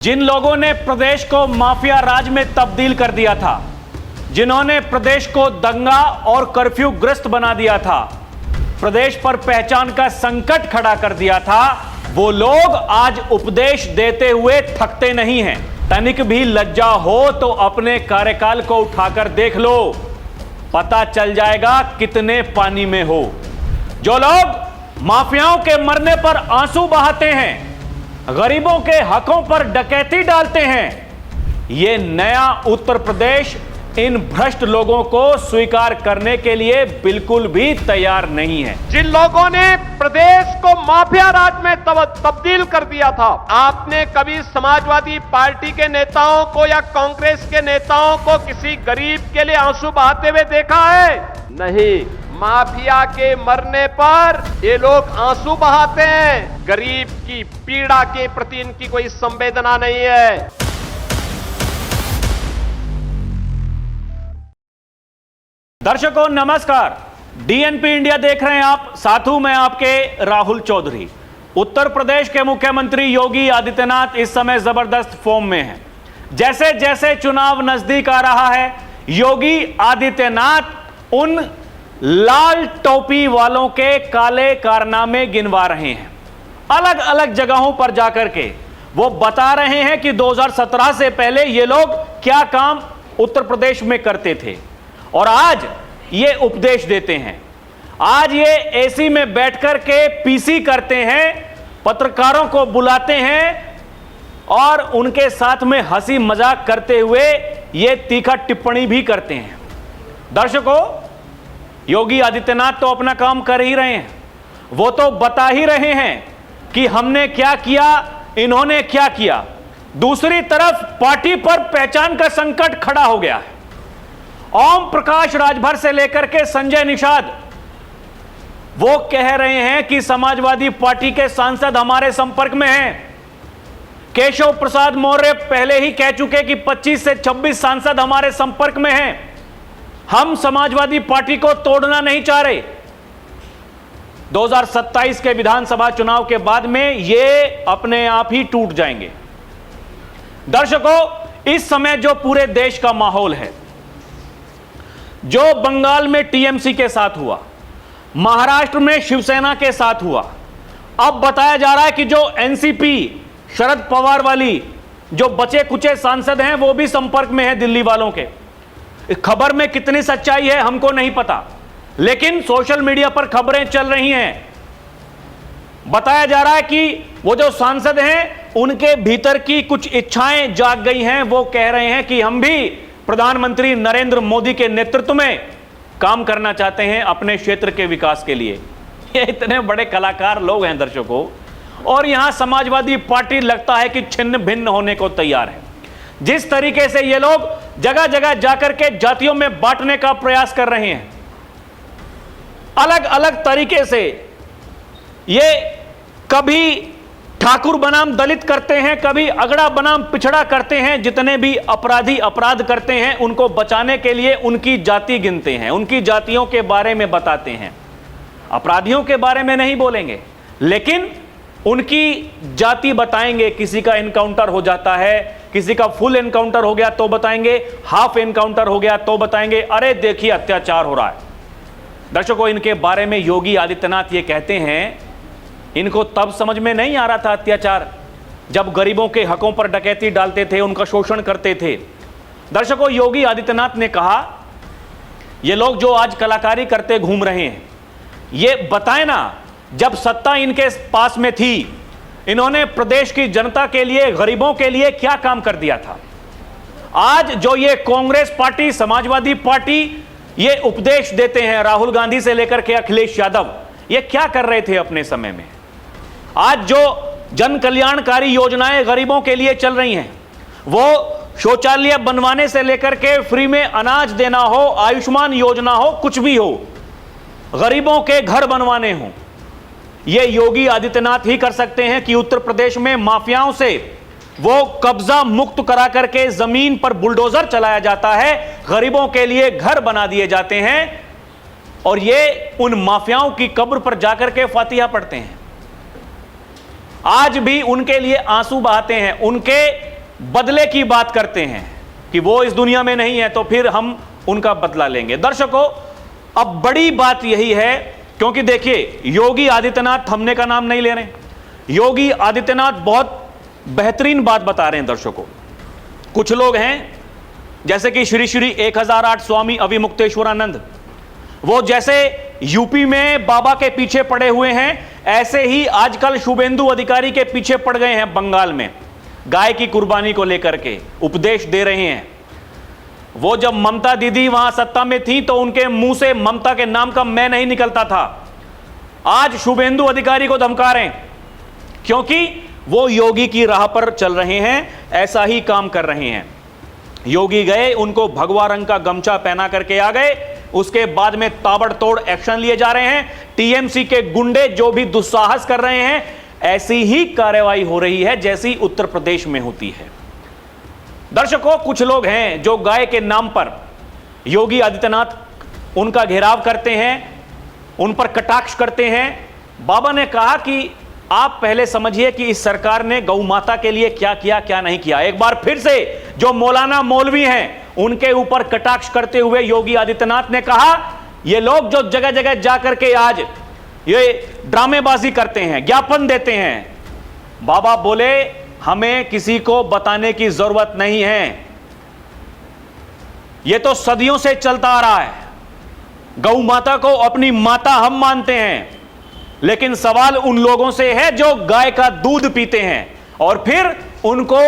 जिन लोगों ने प्रदेश को माफिया राज में तब्दील कर दिया था, जिन्होंने प्रदेश को दंगा और कर्फ्यू ग्रस्त बना दिया था, प्रदेश पर पहचान का संकट खड़ा कर दिया था, वो लोग आज उपदेश देते हुए थकते नहीं हैं। तनिक भी लज्जा हो तो अपने कार्यकाल को उठाकर देख लो, पता चल जाएगा कितने पानी में हो। जो लोग माफियाओं के मरने पर आंसू बहाते हैं, गरीबों के हकों पर डकैती डालते हैं, ये नया उत्तर प्रदेश इन भ्रष्ट लोगों को स्वीकार करने के लिए बिल्कुल भी तैयार नहीं है। जिन लोगों ने प्रदेश को माफिया राज में तब्दील कर दिया था, आपने कभी समाजवादी पार्टी के नेताओं को या कांग्रेस के नेताओं को किसी गरीब के लिए आंसू बहाते हुए देखा है? नहीं। माफिया के मरने पर ये लोग आंसू बहाते हैं, गरीब की पीड़ा के प्रति इनकी कोई संवेदना नहीं है। दर्शकों नमस्कार, डीएनपी इंडिया देख रहे हैं आप, साथ हूं मैं आपके राहुल चौधरी। उत्तर प्रदेश के मुख्यमंत्री योगी आदित्यनाथ इस समय जबरदस्त फॉर्म में हैं। जैसे जैसे चुनाव नजदीक आ रहा है, योगी आदित्यनाथ उन लाल टोपी वालों के काले कारनामे गिनवा रहे हैं। अलग अलग जगहों पर जाकर के वो बता रहे हैं कि 2017 से पहले ये लोग क्या काम उत्तर प्रदेश में करते थे, और आज ये उपदेश देते हैं। आज ये एसी में बैठकर के पीसी करते हैं, पत्रकारों को बुलाते हैं और उनके साथ में हंसी मजाक करते हुए ये तीखा टिप्पणी भी करते हैं। दर्शकों, योगी आदित्यनाथ तो अपना काम कर ही रहे हैं, वो तो बता ही रहे हैं कि हमने क्या किया, इन्होंने क्या किया। दूसरी तरफ पार्टी पर पहचान का संकट खड़ा हो गया है। ओम प्रकाश राजभर से लेकर के संजय निषाद वो कह रहे हैं कि समाजवादी पार्टी के सांसद हमारे संपर्क में हैं। केशव प्रसाद मौर्य पहले ही कह चुके कि 25 से 26 सांसद हमारे संपर्क में हैं। हम समाजवादी पार्टी को तोड़ना नहीं चाह रहे। 2027 के विधानसभा चुनाव के बाद में ये अपने आप ही टूट जाएंगे। दर्शकों, इस समय जो पूरे देश का माहौल है, जो बंगाल में टीएमसी के साथ हुआ, महाराष्ट्र में शिवसेना के साथ हुआ, अब बताया जा रहा है कि जो एनसीपी शरद पवार वाली जो बचे कुचे सांसद हैं वो भी संपर्क में है दिल्ली वालों के। खबर में कितनी सच्चाई है हमको नहीं पता, लेकिन सोशल मीडिया पर खबरें चल रही हैं। बताया जा रहा है कि वो जो सांसद हैं उनके भीतर की कुछ इच्छाएं जाग गई हैं। वो कह रहे हैं कि हम भी प्रधानमंत्री नरेंद्र मोदी के नेतृत्व में काम करना चाहते हैं अपने क्षेत्र के विकास के लिए। ये इतने बड़े कलाकार लोग हैं दर्शकों, और यहां समाजवादी पार्टी लगता है कि छिन्न भिन्न होने को तैयार है। जिस तरीके से ये लोग जगह जगह जाकर के जातियों में बांटने का प्रयास कर रहे हैं, अलग अलग तरीके से ये कभी ठाकुर बनाम दलित करते हैं, कभी अगड़ा बनाम पिछड़ा करते हैं। जितने भी अपराधी अपराध करते हैं उनको बचाने के लिए उनकी जाति गिनते हैं, उनकी जातियों के बारे में बताते हैं। अपराधियों के बारे में नहीं बोलेंगे, लेकिन उनकी जाति बताएंगे। किसी का एनकाउंटर हो जाता है, किसी का फुल एनकाउंटर हो गया तो बताएंगे, हाफ एनकाउंटर हो गया तो बताएंगे, अरे देखिए अत्याचार हो रहा है। दर्शकों, इनके बारे में योगी आदित्यनाथ ये कहते हैं, इनको तब समझ में नहीं आ रहा था अत्याचार, जब गरीबों के हकों पर डकैती डालते थे, उनका शोषण करते थे। दर्शकों, योगी आदित्यनाथ ने कहा ये लोग जो आज कलाकारी करते घूम रहे हैं, ये बताएं ना, जब सत्ता इनके पास में थी इन्होंने प्रदेश की जनता के लिए, गरीबों के लिए क्या काम कर दिया था। आज जो ये कांग्रेस पार्टी, समाजवादी पार्टी ये उपदेश देते हैं, राहुल गांधी से लेकर के अखिलेश यादव, ये क्या कर रहे थे अपने समय में। आज जो जन कल्याणकारी योजनाएं गरीबों के लिए चल रही हैं, वो शौचालय बनवाने से लेकर के फ्री में अनाज देना हो, आयुष्मान योजना हो, कुछ भी हो, गरीबों के घर बनवाने हो, ये योगी आदित्यनाथ ही कर सकते हैं। कि उत्तर प्रदेश में माफियाओं से वो कब्जा मुक्त करा करके जमीन पर बुलडोजर चलाया जाता है, गरीबों के लिए घर बना दिए जाते हैं, और ये उन माफियाओं की कब्र पर जाकर के फातिहा पढ़ते हैं। आज भी उनके लिए आंसू बहाते हैं, उनके बदले की बात करते हैं कि वो इस दुनिया में नहीं है तो फिर हम उनका बदला लेंगे। दर्शकों, अब बड़ी बात यही है, क्योंकि देखिए योगी आदित्यनाथ थमने का नाम नहीं ले रहे। योगी आदित्यनाथ बहुत बेहतरीन बात बता रहे हैं दर्शकों। कुछ लोग हैं जैसे कि श्री श्री 1008 स्वामी अविमुक्तेश्वरानंद, वो जैसे यूपी में बाबा के पीछे पड़े हुए हैं, ऐसे ही आजकल शुभेंदु अधिकारी के पीछे पड़ गए हैं। बंगाल में गाय की कुर्बानी को लेकर के उपदेश दे रहे हैं। वो जब ममता दीदी वहां सत्ता में थी तो उनके मुंह से ममता के नाम का मैं नहीं निकलता था। आज शुभेंदु अधिकारी को धमका रहे हैं क्योंकि वो योगी की राह पर चल रहे हैं, ऐसा ही काम कर रहे हैं। योगी गए, उनको भगवा रंग का गमछा पहना करके आ गए, उसके बाद में ताबड़तोड़ एक्शन लिए जा रहे हैं। टीएमसी के गुंडे जो भी दुस्साहस कर रहे हैं, ऐसी ही कार्रवाई हो रही है जैसी उत्तर प्रदेश में होती है। दर्शकों, कुछ लोग हैं जो गाय के नाम पर योगी आदित्यनाथ उनका घेराव करते हैं, उन पर कटाक्ष करते हैं। बाबा ने कहा कि आप पहले समझिए कि इस सरकार ने गौ माता के लिए क्या किया, क्या नहीं किया। एक बार फिर से जो मौलाना मौलवी हैं उनके ऊपर कटाक्ष करते हुए योगी आदित्यनाथ ने कहा, ये लोग जो जगह जगह जाकर के आज ये ड्रामेबाजी करते हैं, ज्ञापन देते हैं, बाबा बोले हमें किसी को बताने की जरूरत नहीं है। यह तो सदियों से चलता आ रहा है। गौ माता को अपनी माता हम मानते हैं, लेकिन सवाल उन लोगों से है जो गाय का दूध पीते हैं और फिर उनको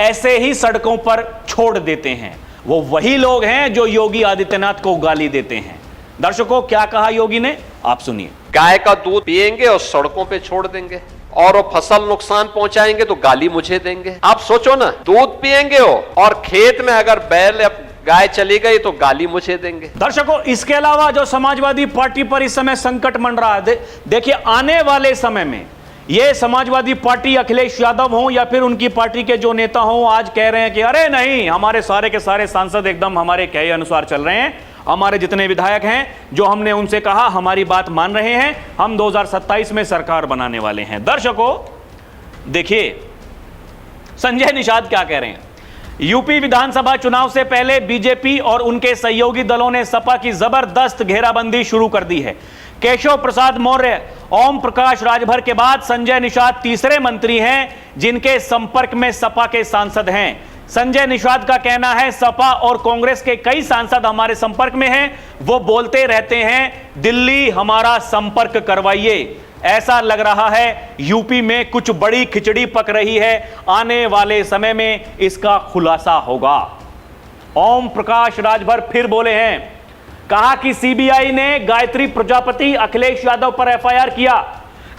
ऐसे ही सड़कों पर छोड़ देते हैं। वो वही लोग हैं जो योगी आदित्यनाथ को गाली देते हैं। दर्शकों, क्या कहा योगी ने, आप सुनिए। गाय का दूध पिएंगे और सड़कों पे छोड़ देंगे और वो फसल नुकसान पहुंचाएंगे तो गाली मुझे देंगे। आप सोचो ना, दूध पिएंगे हो और खेत में अगर बैल गाय चली गई तो गाली मुझे देंगे। दर्शकों, इसके अलावा जो समाजवादी पार्टी पर इस समय संकट मंडरा है, देखिए आने वाले समय में ये समाजवादी पार्टी अखिलेश यादव हो या फिर उनकी पार्टी के जो नेता हो, आज कह रहे हैं कि अरे नहीं, हमारे सारे के सारे सांसद एकदम हमारे कहे अनुसार चल रहे हैं, हमारे जितने विधायक हैं जो हमने उनसे कहा हमारी बात मान रहे हैं, हम 2027 में सरकार बनाने वाले हैं। दर्शकों, देखिए संजय निषाद क्या कह रहे हैं। यूपी विधानसभा चुनाव से पहले बीजेपी और उनके सहयोगी दलों ने सपा की जबरदस्त घेराबंदी शुरू कर दी है। केशव प्रसाद मौर्य, ओम प्रकाश राजभर के बाद संजय निषाद तीसरे मंत्री हैं जिनके संपर्क में सपा के सांसद हैं। संजय निषाद का कहना है, सपा और कांग्रेस के कई सांसद हमारे संपर्क में हैं, वो बोलते रहते हैं दिल्ली हमारा संपर्क करवाइए। ऐसा लग रहा है यूपी में कुछ बड़ी खिचड़ी पक रही है, आने वाले समय में इसका खुलासा होगा। ओम प्रकाश राजभर फिर बोले हैं, कहा कि सीबीआई ने गायत्री प्रजापति, अखिलेश यादव पर एफआईआर किया।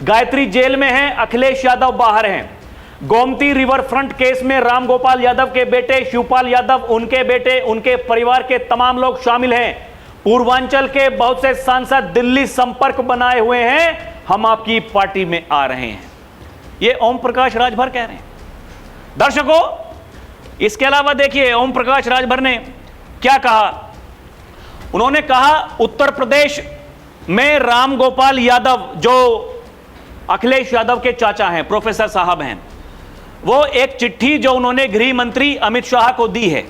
गायत्री जेल में है, अखिलेश यादव बाहर हैं। गोमती रिवर फ्रंट केस में रामगोपाल यादव के बेटे शिवपाल यादव, उनके बेटे, उनके परिवार के तमाम लोग शामिल हैं। पूर्वांचल के बहुत से सांसद दिल्ली संपर्क बनाए हुए हैं, हम आपकी पार्टी में आ रहे हैं, ये ओम प्रकाश राजभर कह रहे हैं। दर्शकों, इसके अलावा देखिए ओम प्रकाश राजभर ने क्या कहा। उन्होंने कहा उत्तर प्रदेश में रामगोपाल यादव जो अखिलेश यादव के चाचा हैं, प्रोफेसर साहब हैं, वो एक चिट्ठी जो उन्होंने गृह मंत्री अमित शाह को दी है,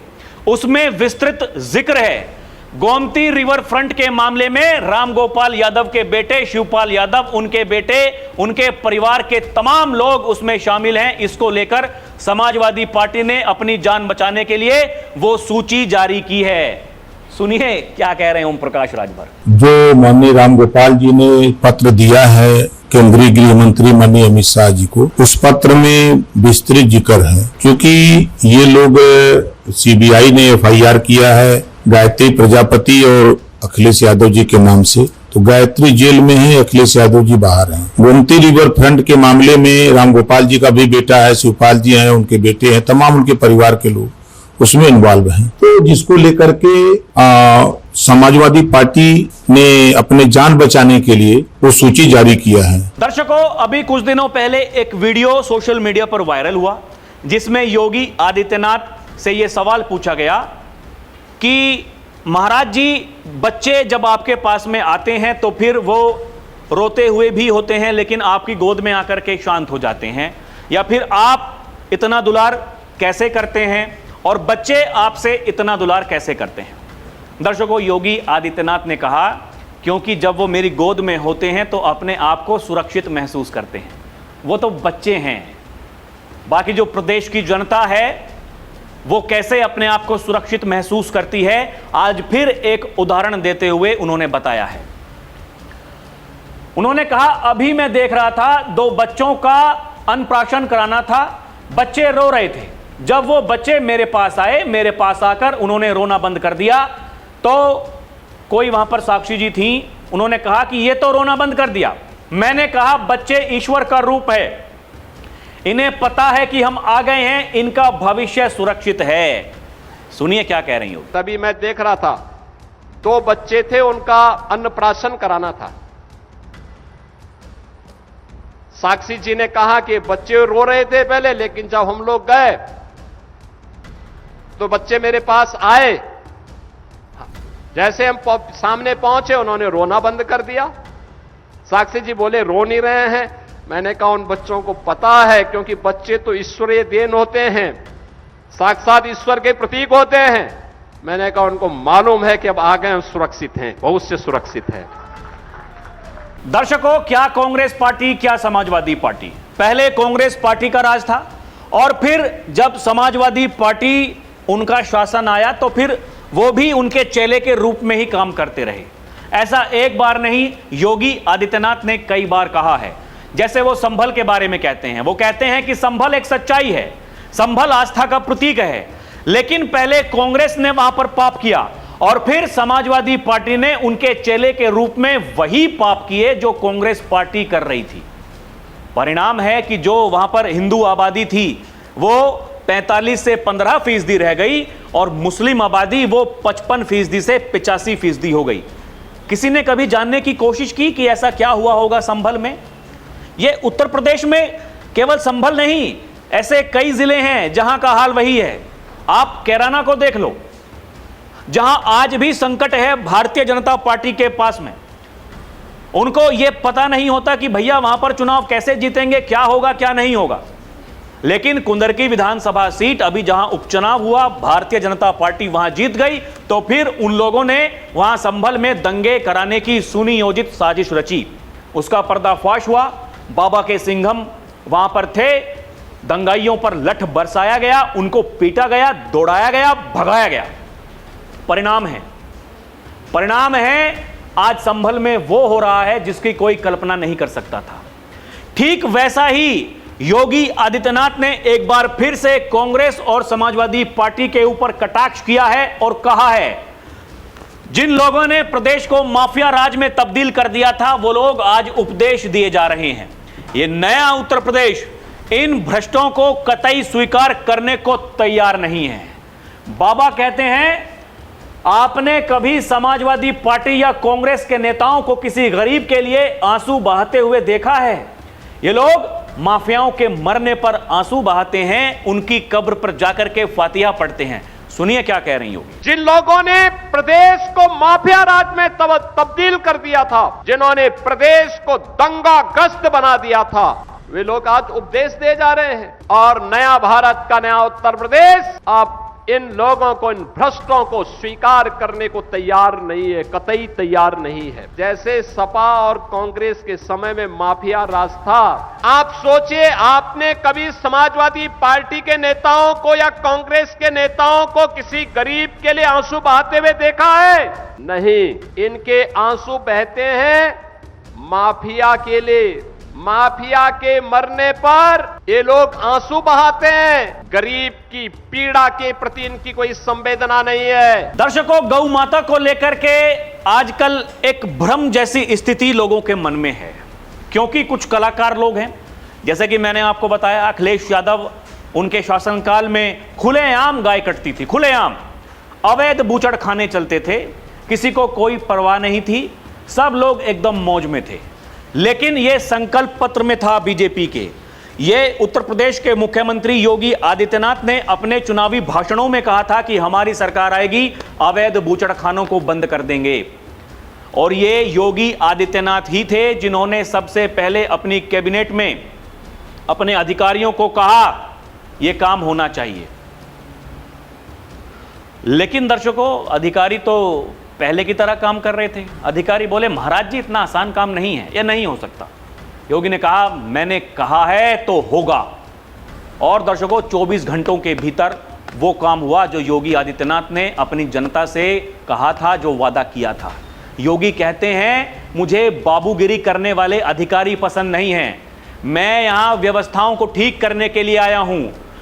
उसमें विस्तृत जिक्र है गोमती रिवर फ्रंट के मामले में रामगोपाल यादव के बेटे शिवपाल यादव, उनके बेटे, उनके परिवार के तमाम लोग उसमें शामिल हैं। इसको लेकर समाजवादी पार्टी ने अपनी जान बचाने के लिए वो सूची जारी की है। सुनिए क्या कह रहे हैं ओम प्रकाश राजभर। जो माननीय रामगोपाल जी ने पत्र दिया है केंद्रीय गृह मंत्री माननीय अमित शाह जी को, उस पत्र में विस्तृत जिक्र है, क्योंकि ये लोग सीबीआई ने एफआईआर किया है गायत्री प्रजापति और अखिलेश यादव जी के नाम से, तो गायत्री जेल में है, अखिलेश यादव जी बाहर हैं। गोमती रिवर फ्रंट के मामले में रामगोपाल जी का भी बेटा है, शिवपाल जी हैं, उनके बेटे हैं, तमाम उनके परिवार के लोग उसमें इन्वॉल्व हैं। तो जिसको लेकर के समाजवादी पार्टी ने अपने जान बचाने के लिए वो सूची जारी किया है। दर्शकों, अभी कुछ दिनों पहले एक वीडियो सोशल मीडिया पर वायरल हुआ जिसमें योगी आदित्यनाथ से यह सवाल पूछा गया कि महाराज जी, बच्चे जब आपके पास में आते हैं तो फिर वो रोते हुए भी होते हैं लेकिन आपकी गोद में आकर के शांत हो जाते हैं, या फिर आप इतना दुलार कैसे करते हैं और बच्चे आपसे इतना दुलार कैसे करते हैं। दर्शकों, योगी आदित्यनाथ ने कहा क्योंकि जब वो मेरी गोद में होते हैं तो अपने आप को सुरक्षित महसूस करते हैं। वो तो बच्चे हैं, बाकी जो प्रदेश की जनता है वो कैसे अपने आप को सुरक्षित महसूस करती है, आज फिर एक उदाहरण देते हुए उन्होंने बताया है। उन्होंने कहा, अभी मैं देख रहा था 2 बच्चों का अन्नप्राशन कराना था, बच्चे रो रहे थे। जब वो बच्चे मेरे पास आए, मेरे पास आकर उन्होंने रोना बंद कर दिया, तो कोई वहां पर साक्षी जी थी, उन्होंने कहा कि ये तो रोना बंद कर दिया। मैंने कहा, बच्चे ईश्वर का रूप है, इन्हें पता है कि हम आ गए हैं, इनका भविष्य सुरक्षित है। सुनिए क्या कह रही हो। तभी मैं देख रहा था 2 बच्चे थे, उनका अन्नप्राशन कराना था। साक्षी जी ने कहा कि बच्चे रो रहे थे पहले, लेकिन जब हम लोग गए तो बच्चे मेरे पास आए। जैसे हम सामने पहुंचे उन्होंने रोना बंद कर दिया। साक्षी जी बोले, रो नहीं रहे हैं। मैंने कहा, उन बच्चों को पता है, क्योंकि बच्चे तो ईश्वरीय देन होते हैं, साक्षात ईश्वर के प्रतीक होते हैं। मैंने कहा, उनको मालूम है कि अब आ गए हम सुरक्षित हैं, बहुत से सुरक्षित हैं। दर्शकों, क्या कांग्रेस पार्टी, क्या समाजवादी पार्टी, पहले कांग्रेस पार्टी का राज था और फिर जब समाजवादी पार्टी उनका शासन आया तो फिर वो भी उनके चेले के रूप में ही काम करते रहे। ऐसा एक बार नहीं, योगी आदित्यनाथ ने कई बार कहा है। जैसे वो संभल के बारे में कहते हैं, वो कहते हैं कि संभल एक सच्चाई है, संभल आस्था का प्रतीक है, लेकिन पहले कांग्रेस ने वहां पर पाप किया और फिर समाजवादी पार्टी ने उनके चेले के रूप में वही पाप किए जो कांग्रेस पार्टी कर रही थी। परिणाम है कि जो वहां पर हिंदू आबादी थी वो 45 से 15% रह गई और मुस्लिम आबादी वो 55% से 85% हो गई। किसी ने कभी जानने की कोशिश की कि ऐसा क्या हुआ होगा संभल में? ये उत्तर प्रदेश में केवल संभल नहीं, ऐसे कई जिले हैं जहां का हाल वही है। आप कैराना को देख लो, जहां आज भी संकट है भारतीय जनता पार्टी के पास में। उनको यह पता नहीं होता कि भैया वहां पर चुनाव कैसे जीतेंगे, क्या होगा क्या नहीं होगा। लेकिन कुंदरकी विधानसभा सीट अभी जहां उपचुनाव हुआ, भारतीय जनता पार्टी वहां जीत गई, तो फिर उन लोगों ने वहां संभल में दंगे कराने की सुनियोजित साजिश रची। उसका पर्दाफाश हुआ। बाबा के सिंघम वहां पर थे, दंगाइयों पर लठ बरसाया गया, उनको पीटा गया, दौड़ाया गया, भगाया गया। परिणाम है आज संभल में वो हो रहा है जिसकी कोई कल्पना नहीं कर सकता था। ठीक वैसा ही योगी आदित्यनाथ ने एक बार फिर से कांग्रेस और समाजवादी पार्टी के ऊपर कटाक्ष किया है और कहा है, जिन लोगों ने प्रदेश को माफिया राज में तब्दील कर दिया था वो लोग आज उपदेश दिए जा रहे हैं। ये नया उत्तर प्रदेश इन भ्रष्टों को कतई स्वीकार करने को तैयार नहीं है। बाबा कहते हैं, आपने कभी समाजवादी पार्टी या कांग्रेस के नेताओं को किसी गरीब के लिए आंसू बहाते हुए देखा है? ये लोग माफियाओं के मरने पर आंसू बहाते हैं, उनकी कब्र पर जाकर के फातिहा पढ़ते हैं। सुनिए क्या कह रही होगी। जिन लोगों ने प्रदेश को माफिया राज में तब्दील कर दिया था, जिन्होंने प्रदेश को दंगाग्रस्त बना दिया था, वे लोग आज उपदेश दे जा रहे हैं। और नया भारत का नया उत्तर प्रदेश अब इन लोगों को, इन भ्रष्टों को स्वीकार करने को तैयार नहीं है, कतई तैयार नहीं है। जैसे सपा और कांग्रेस के समय में माफिया राज था, आप सोचिए, आपने कभी समाजवादी पार्टी के नेताओं को या कांग्रेस के नेताओं को किसी गरीब के लिए आंसू बहाते हुए देखा है? नहीं, इनके आंसू बहते हैं माफिया के लिए। माफिया के मरने पर ये लोग आंसू बहाते हैं, गरीब की पीड़ा के प्रति इनकी कोई संवेदना नहीं है। दर्शकों, गौ माता को लेकर के आजकल एक भ्रम जैसी स्थिति लोगों के मन में है, क्योंकि कुछ कलाकार लोग हैं, जैसे कि मैंने आपको बताया अखिलेश यादव, उनके शासनकाल में खुलेआम गाय कटती थी, खुलेआम अवैध बूचड़ खाने चलते थे, किसी को कोई परवाह नहीं थी, सब लोग एकदम मौज में थे। लेकिन यह संकल्प पत्र में था बीजेपी के। ये उत्तर प्रदेश के मुख्यमंत्री योगी आदित्यनाथ ने अपने चुनावी भाषणों में कहा था कि हमारी सरकार आएगी, अवैध बूचड़खानों को बंद कर देंगे। और ये योगी आदित्यनाथ ही थे जिन्होंने सबसे पहले अपनी कैबिनेट में अपने अधिकारियों को कहा यह काम होना चाहिए। लेकिन दर्शकों, अधिकारी तो पहले की तरह काम कर रहे थे। अधिकारी बोले महाराज जी इतना आसान काम नहीं है, यह नहीं हो सकता। योगी ने कहा मैंने कहा है तो होगा। और दर्शकों, 24 घंटों के भीतर वो काम हुआ जो योगी आदित्यनाथ ने अपनी जनता से कहा था, जो वादा किया था। योगी कहते हैं मुझे बाबूगिरी करने वाले अधिकारी पसंद नहीं हैं, मैं यहां व्यवस्थाओं को ठीक करने के लिए आया हूं।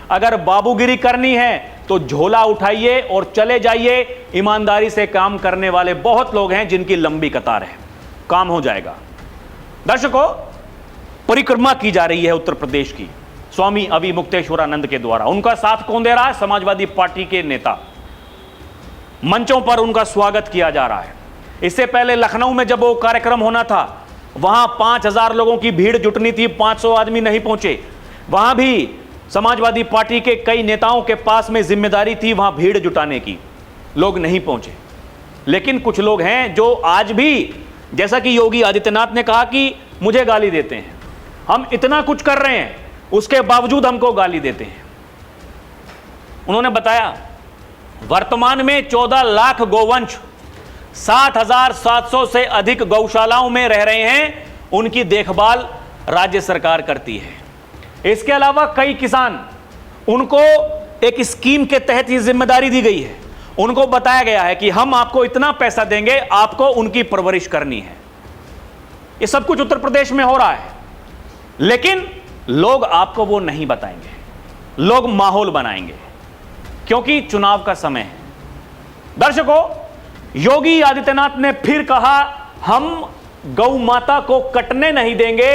अगर बाबूगिरी करनी है तो झोला उठाइए और चले जाइए। ईमानदारी से काम करने वाले बहुत लोग हैं जिनकी लंबी कतार है, काम हो जाएगा। दर्शकों, परिक्रमा की जा रही है उत्तर प्रदेश की स्वामी अविमुक्तेश्वरानंद के द्वारा। उनका साथ कौन दे रहा है? समाजवादी पार्टी के नेता। मंचों पर उनका स्वागत किया जा रहा है। इससे पहले लखनऊ में जब वो कार्यक्रम होना था, वहां 5000 लोगों की भीड़ जुटनी थी, 500 आदमी नहीं पहुंचे। वहां भी समाजवादी पार्टी के कई नेताओं के पास में जिम्मेदारी थी वहां भीड़ जुटाने की, लोग नहीं पहुंचे। लेकिन कुछ लोग हैं जो आज भी, जैसा कि योगी आदित्यनाथ ने कहा कि मुझे गाली देते हैं, हम इतना कुछ कर रहे हैं उसके बावजूद हमको गाली देते हैं। उन्होंने बताया वर्तमान में 14 लाख गोवंश 7,700 से अधिक गौशालाओं में रह रहे हैं, उनकी देखभाल राज्य सरकार करती है। इसके अलावा कई किसान, उनको एक स्कीम के तहत ये जिम्मेदारी दी गई है। उनको बताया गया है कि हम आपको इतना पैसा देंगे, आपको उनकी परवरिश करनी है। ये सब कुछ उत्तर प्रदेश में हो रहा है, लेकिन लोग आपको वो नहीं बताएंगे, लोग माहौल बनाएंगे, क्योंकि चुनाव का समय है। दर्शकों, योगी आदित्यनाथ ने फिर कहा हम गौ माता को कटने नहीं देंगे,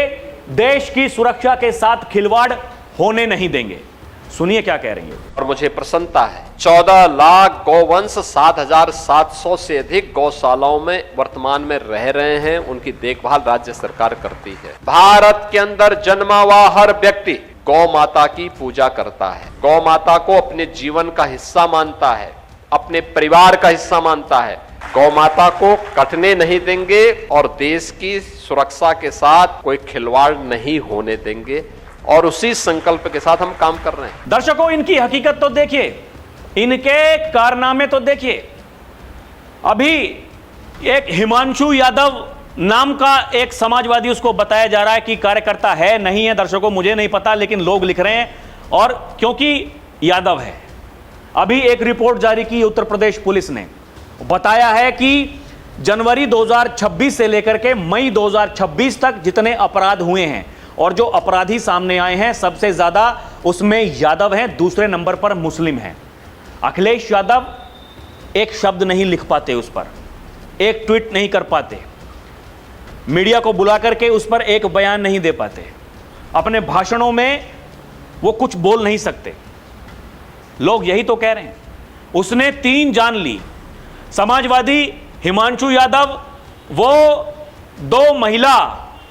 देश की सुरक्षा के साथ खिलवाड़ होने नहीं देंगे। सुनिए क्या कह रही है। और मुझे प्रसन्नता है 14 लाख गौवंश 7,700 से अधिक गौशालाओं में वर्तमान में रह रहे हैं, उनकी देखभाल राज्य सरकार करती है। भारत के अंदर जन्मा हुआ हर व्यक्ति गौ माता की पूजा करता है, गौ माता को अपने जीवन का हिस्सा मानता है, अपने परिवार का हिस्सा मानता है। गौ माता को कटने नहीं देंगे और देश की सुरक्षा के साथ कोई खिलवाड़ नहीं होने देंगे, और उसी संकल्प के साथ हम काम कर रहे हैं। दर्शकों, इनकी हकीकत तो देखिए, इनके कारनामे तो देखिए। अभी एक हिमांशु यादव नाम का एक समाजवादी, उसको बताया जा रहा है कि कार्यकर्ता है नहीं है, दर्शकों मुझे नहीं पता, लेकिन लोग लिख रहे हैं, और क्योंकि यादव है। अभी एक रिपोर्ट जारी की उत्तर प्रदेश पुलिस ने, बताया है कि जनवरी 2026 से लेकर के मई 2026 तक जितने अपराध हुए हैं और जो अपराधी सामने आए हैं, सबसे ज्यादा उसमें यादव हैं, दूसरे नंबर पर मुस्लिम हैं। अखिलेश यादव एक शब्द नहीं लिख पाते, उस पर एक ट्वीट नहीं कर पाते, मीडिया को बुला करके उस पर एक बयान नहीं दे पाते, अपने भाषणों में वो कुछ बोल नहीं सकते। लोग यही तो कह रहे हैं। उसने 3 जान ली। समाजवादी हिमांशु यादव, वो 2 महिला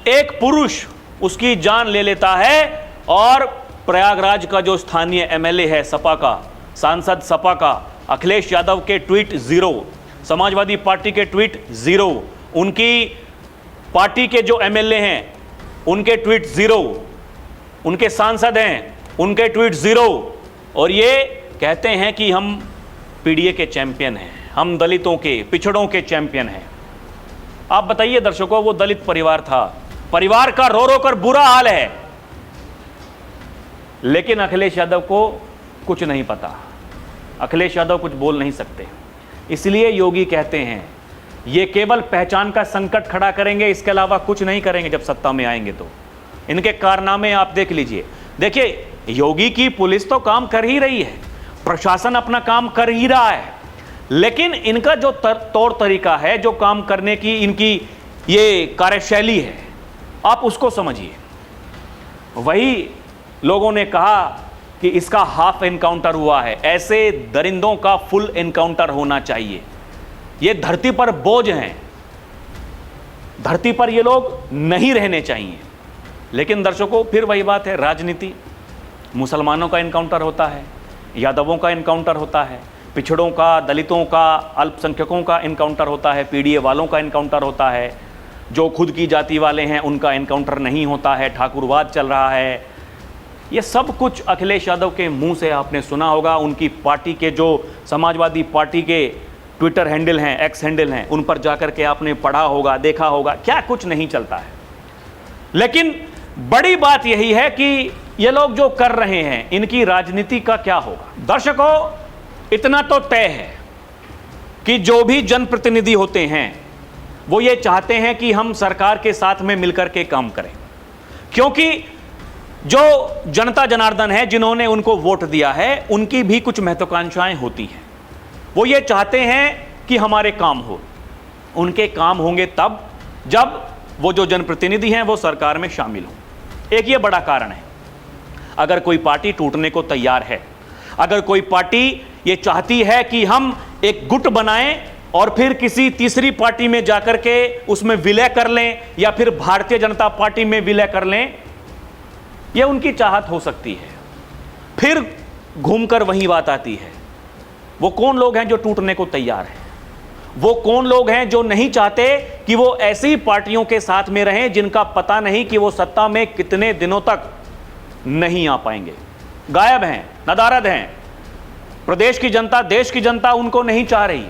1 पुरुष उसकी जान ले लेता है, और प्रयागराज का जो स्थानीय एमएलए है सपा का, सांसद सपा का, अखिलेश यादव के ट्वीट 0, समाजवादी पार्टी के ट्वीट 0, उनकी पार्टी के जो एमएलए हैं उनके ट्वीट 0, उनके सांसद हैं उनके ट्वीट 0, और ये कहते हैं कि हम पीडीए के चैंपियन हैं, हम दलितों के, पिछड़ों के चैंपियन हैं। आप बताइए दर्शकों, वो दलित परिवार था, परिवार का रो रो कर बुरा हाल है, लेकिन अखिलेश यादव को कुछ नहीं पता, अखिलेश यादव कुछ बोल नहीं सकते। इसलिए योगी कहते हैं ये केवल पहचान का संकट खड़ा करेंगे, इसके अलावा कुछ नहीं करेंगे जब सत्ता में आएंगे तो। इनके कारनामे आप देख लीजिए। देखिए, योगी की पुलिस तो काम कर ही रही है, प्रशासन अपना काम कर ही रहा है, लेकिन इनका जो तौर तरीका है, जो काम करने की इनकी ये कार्यशैली है, आप उसको समझिए। वही लोगों ने कहा कि इसका हाफ एनकाउंटर हुआ है, ऐसे दरिंदों का फुल एनकाउंटर होना चाहिए। ये धरती पर बोझ हैं, धरती पर ये लोग नहीं रहने चाहिए। लेकिन दर्शकों, फिर वही बात है, राजनीति। मुसलमानों का एनकाउंटर होता है, यादवों का एनकाउंटर होता है, पिछड़ों का, दलितों का, अल्पसंख्यकों का एनकाउंटर होता है, पीडीए वालों का एनकाउंटर होता है, जो खुद की जाति वाले हैं उनका एनकाउंटर नहीं होता है, ठाकुरवाद चल रहा है, ये सब कुछ अखिलेश यादव के मुंह से आपने सुना होगा। उनकी पार्टी के जो समाजवादी पार्टी के ट्विटर हैंडल हैं, एक्स हैंडल हैं, उन पर जाकर के आपने पढ़ा होगा, देखा होगा, क्या कुछ नहीं चलता है। लेकिन बड़ी बात यही है कि ये लोग जो कर रहे हैं, इनकी राजनीति का क्या होगा। दर्शकों, इतना तो तय है कि जो भी जनप्रतिनिधि होते हैं वो ये चाहते हैं कि हम सरकार के साथ में मिलकर के काम करें, क्योंकि जो जनता जनार्दन है, जिन्होंने उनको वोट दिया है, उनकी भी कुछ महत्वाकांक्षाएं होती हैं। वो ये चाहते हैं कि हमारे काम हो। उनके काम होंगे तब जब वो जो जनप्रतिनिधि हैं वो सरकार में शामिल हों। एक ये बड़ा कारण है। अगर कोई पार्टी टूटने को तैयार है, अगर कोई पार्टी ये चाहती है कि हम एक गुट बनाएं और फिर किसी तीसरी पार्टी में जाकर के उसमें विलय कर लें या फिर भारतीय जनता पार्टी में विलय कर लें, ये उनकी चाहत हो सकती है। फिर घूमकर वही बात आती है, वो कौन लोग हैं जो टूटने को तैयार हैं? वो कौन लोग हैं जो नहीं चाहते कि वो ऐसी पार्टियों के साथ में रहें जिनका पता नहीं कि वो सत्ता में कितने दिनों तक नहीं आ पाएंगे, गायब हैं, नदारद हैं। प्रदेश की जनता, देश की जनता उनको नहीं चाह रही।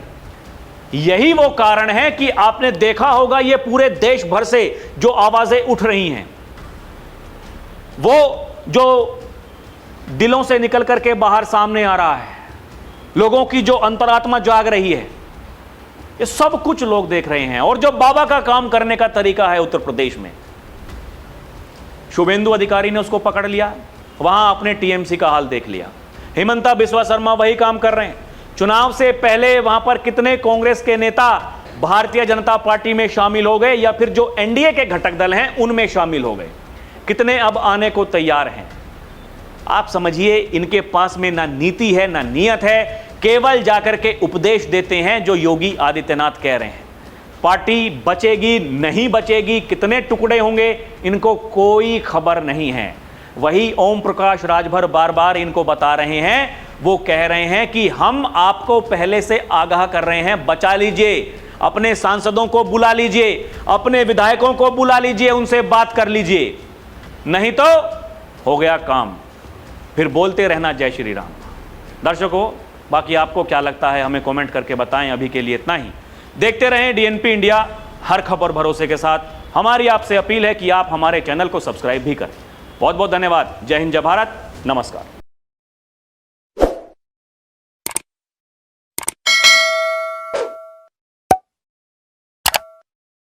यही वो कारण है कि आपने देखा होगा ये पूरे देश भर से जो आवाजें उठ रही हैं, वो जो दिलों से निकल करके बाहर सामने आ रहा है, लोगों की जो अंतरात्मा जाग रही है, ये सब कुछ लोग देख रहे हैं। और जो बाबा का काम करने का तरीका है उत्तर प्रदेश में, शुभेंदु अधिकारी ने उसको पकड़ लिया, वहां आपने टीएमसी का हाल देख लिया। हिमंता बिस्वा शर्मा वही काम कर रहे हैं। चुनाव से पहले वहां पर कितने कांग्रेस के नेता भारतीय जनता पार्टी में शामिल हो गए या फिर जो एनडीए के घटक दल हैं उनमें शामिल हो गए, कितने अब आने को तैयार हैं। आप समझिए, इनके पास में ना नीति है ना नियत है, केवल जाकर के उपदेश देते हैं जो योगी आदित्यनाथ कह रहे हैं। पार्टी बचेगी नहीं बचेगी, कितने टुकड़े होंगे, इनको कोई खबर नहीं है। वही ओम प्रकाश राजभर बार बार इनको बता रहे हैं। वो कह रहे हैं कि हम आपको पहले से आगाह कर रहे हैं, बचा लीजिए, अपने सांसदों को बुला लीजिए, अपने विधायकों को बुला लीजिए, उनसे बात कर लीजिए, नहीं तो हो गया काम, फिर बोलते रहना जय श्री राम। दर्शकों, बाकी आपको क्या लगता है हमें कमेंट करके बताएं। अभी के लिए इतना ही। देखते रहें डीएनपी इंडिया, हर खबर भरोसे के साथ। हमारी आपसे अपील है कि आप हमारे चैनल को सब्सक्राइब भी करें। बहुत बहुत धन्यवाद। जय हिंद, जय भारत, नमस्कार।